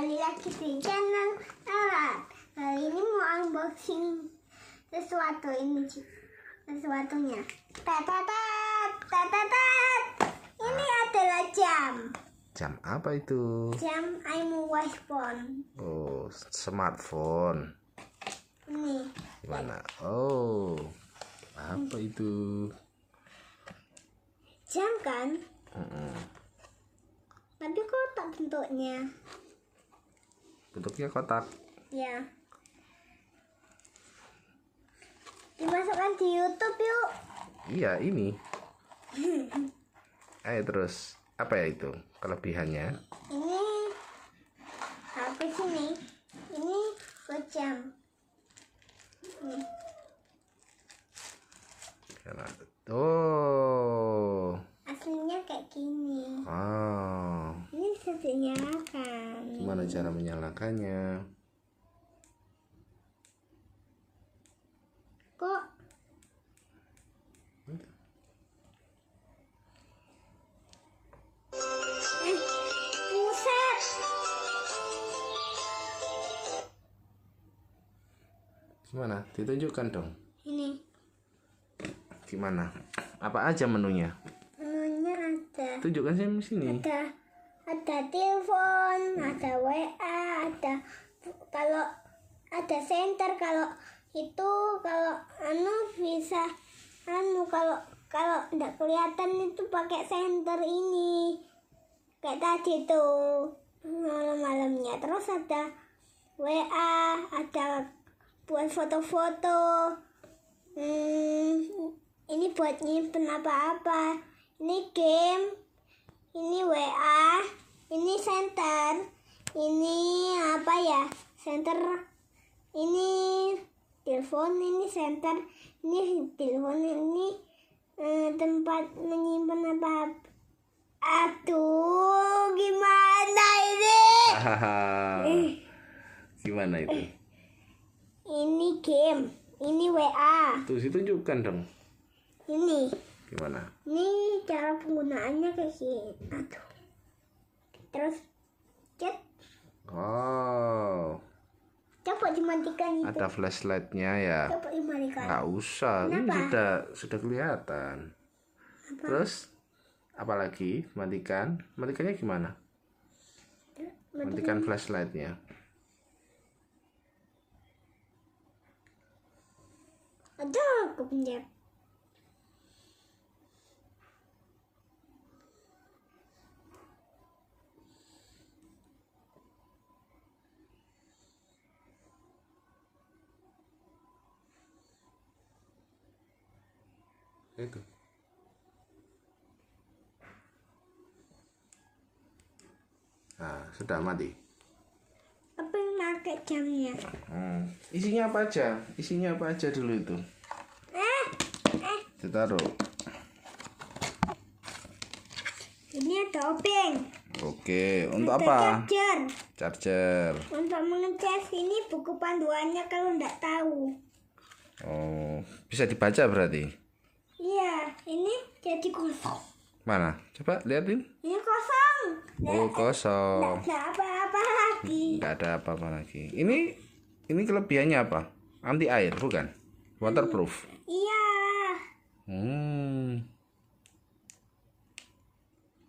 kembali lagi di channel Alat. Kali ini mau unboxing sesuatu ini sesuatunya. Tatatat, tatatat. Ini adalah jam. Jam apa itu? Jam iMobile phone. Oh, smartphone. Ini. Gimana? Oh, apa itu? Jam kan? Tapi kotak bentuknya. Bentuknya kotak. Ya. Dimasukkan di YouTube yuk. Iya, ini. Ayo terus, apa ya itu kelebihannya? Ini apa sini? Ini buat jam. Oh. Aslinya kayak gini. Oh. Ini sudah dinyalakan. Gimana cara menyalakannya? Kok buset. Gimana? Ditunjukkan dong. Ini Gimana? Apa aja menunya? menunya ada. Tunjukkan sini. Ada telepon, ada WA, ada kalau ada center, kalau itu kalau bisa kalau enggak kelihatan itu pakai center ini kayak tadi tuh malam-malamnya. Terus ada WA, ada buat foto-foto, ini buat nyimpen apa-apa, ini game, ini WA, ini center, ini apa ya, center, ini telepon, ini center, ini telepon, ini tempat menyimpan apa-apa. Aduh, gimana ini? Gimana itu? Ini game, ini WA. Tuh, tunjukkan dong. Ini. Gimana? Ini cara penggunaannya kayak gini. Aduh. Terus cet. Oh. Coba dimatikan itu. Ada flashlightnya ya? Coba dimatikan. Nggak usah, ini Kenapa? sudah kelihatan. Apa? Terus apalagi? Matikan? Matikannya gimana? Matikan flashlightnya. Aduh, aku pencet. Itu. Nah, sudah mati. Apa yang pakai jamnya? Isinya apa aja? Isinya apa aja dulu itu? Ditaruh. Ini ada obeng. Oke, untuk Ada apa? charger. Charger. Untuk mengecas ini buku panduannya kalau nggak tahu. Oh, bisa dibaca berarti? Iya, ini jadi kosong. Mana? Coba liatin. Ini kosong. Oh, kosong. Nggak ada apa-apa lagi. Nggak ada apa-apa lagi. Ini kelebihannya apa? Anti air, bukan? Waterproof. Iya.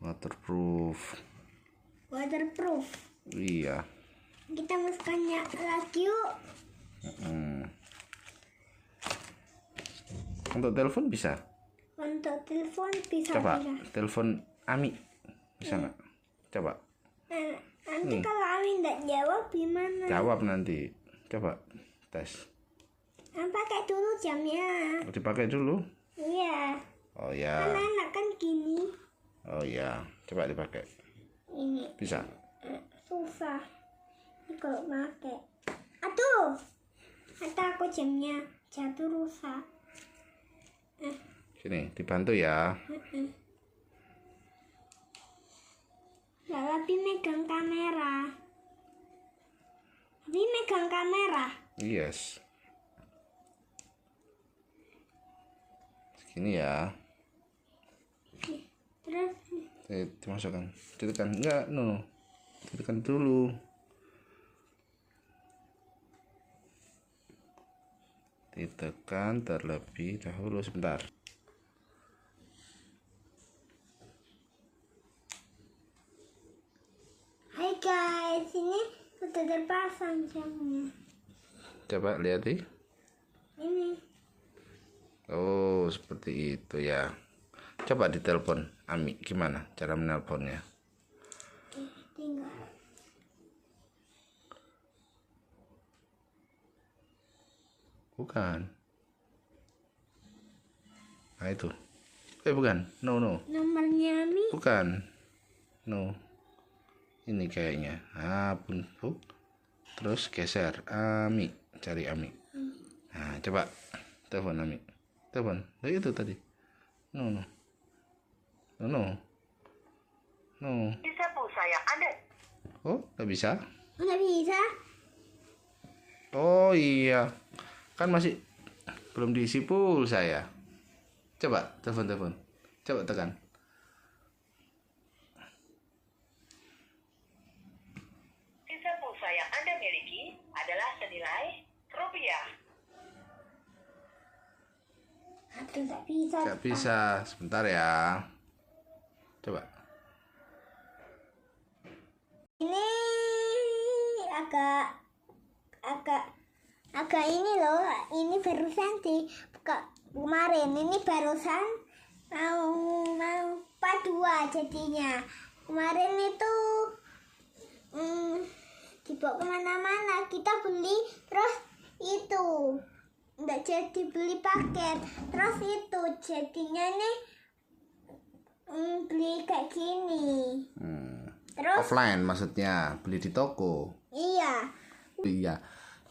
Waterproof. Waterproof. Iya. Kita masukkannya lagi yuk. Untuk telepon bisa? Untuk telepon bisa. Coba bisa. telepon Ami. Bisa nggak? Coba. Nanti kalau Amin nggak jawab gimana? Jawab nanti. Coba tes. Pakai dulu jamnya. Dipakai dulu. Iya. Oh ya. Kan enak kan gini. Oh ya. Coba dipakai. Ini Bisa. susah. Ini kalau pakai. Aduh. Kata aku jamnya jatuh rusak. Sini dibantu ya. Nggak lebih megang kamera. Lebih megang kamera. Yes. Segini ya. Terus Dimasukkan. Ditekan. Enggak, no. Ditekan dulu. Ditekan terlebih dahulu sebentar. Hai guys, ini sudah terpasang jamnya. Coba lihat nih. Ini. Oh, seperti itu ya. Coba ditelepon Ami, gimana cara menelponnya? Tinggal. Bukan. Nah itu. Bukan. No. Nomornya Mi. Bukan. No. Ini kayaknya. Pun. Terus geser. Ami. Cari Ami. Nah, coba. Telepon Ami. Telepon. Nah, itu tadi. No. Bisa pulsa yang Anda. Oh, nggak bisa? Nggak bisa. Oh iya. Kan masih belum diisi pulsa ya. Coba telepon. Coba tekan. Sisa pulsa yang Anda miliki adalah senilai rupiah. Aduh, nggak bisa. Nggak bisa. Sebentar ya. Coba. Ini agak ini loh. Ini barusan buka kemarin. Ini barusan mau part 2 jadinya. Kemarin itu dibawa kemana-mana. Kita beli terus itu nggak jadi beli paket. Terus itu jadinya nih beli kayak gini. Terus Offline maksudnya, beli di toko. iya. Iya.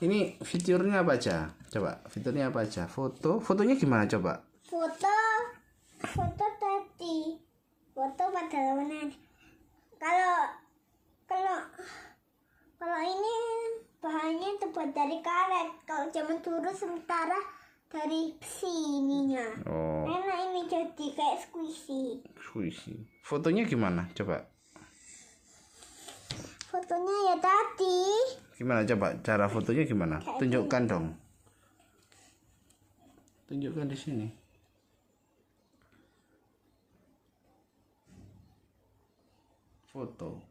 Ini fiturnya apa aja? Coba, fiturnya apa aja? Fotonya gimana coba? Foto tadi. Foto pada mana? Kalau ini bahannya terbuat dari karet. Kalau zaman dulu sementara dari besi ininya. Oh, Enak ini jadi kayak squishy. squishy. Fotonya gimana? Coba. Fotonya ya tadi. Gimana coba? Cara fotonya gimana? Tunjukkan dong. Tunjukkan di sini. Foto.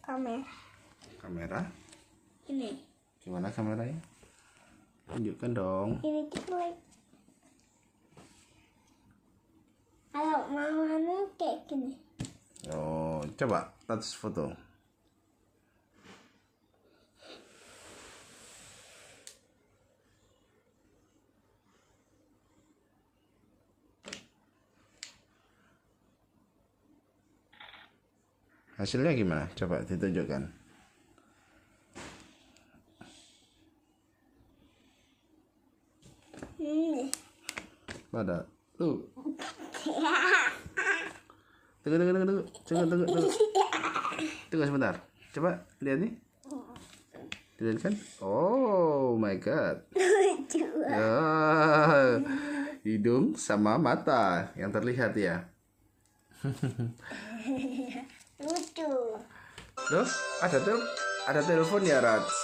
Kamera. Ini. Gimana kameranya? Tunjukkan dong. Ini klik. Kalau mau kayak gini. Oh, coba touch foto. Hasilnya gimana? Coba ditunjukkan. Pada lu. Tunggu. Tunggu sebentar. Coba lihat nih. Dilihat kan? Oh my god. Ya, hidung sama mata yang terlihat ya. Lucu. Loh, ada telepon ya, Rats.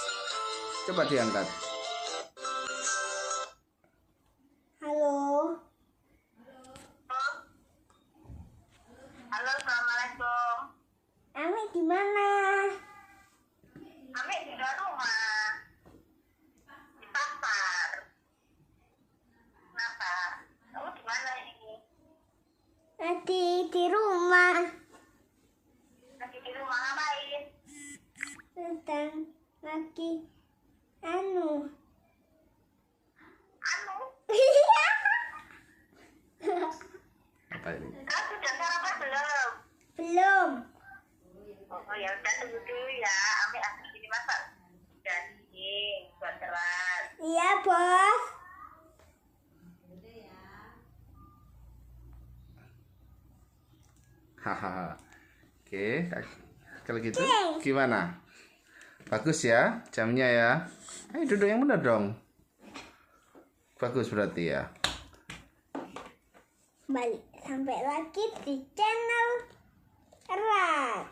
Coba diangkat. Halo. Halo, assalamualaikum. Ami di mana? Ami di dalam rumah. Di pasar. Kenapa? Kamu di mana ini? Tadi di rumah. Lagi di rumah ngapain? Sedang lagi anu. Anu, Apa ini? kamu sudah sarapan belum? Belum. Oh ya udah tunggu dulu ya. Ami asli sini masak daging buat keras. Iya, Bos. Hahaha. Oke, kalau gitu gimana? Bagus ya jamnya ya. Ayo duduk yang benar dong. Bagus berarti ya. Balik sampai lagi di channel Erat.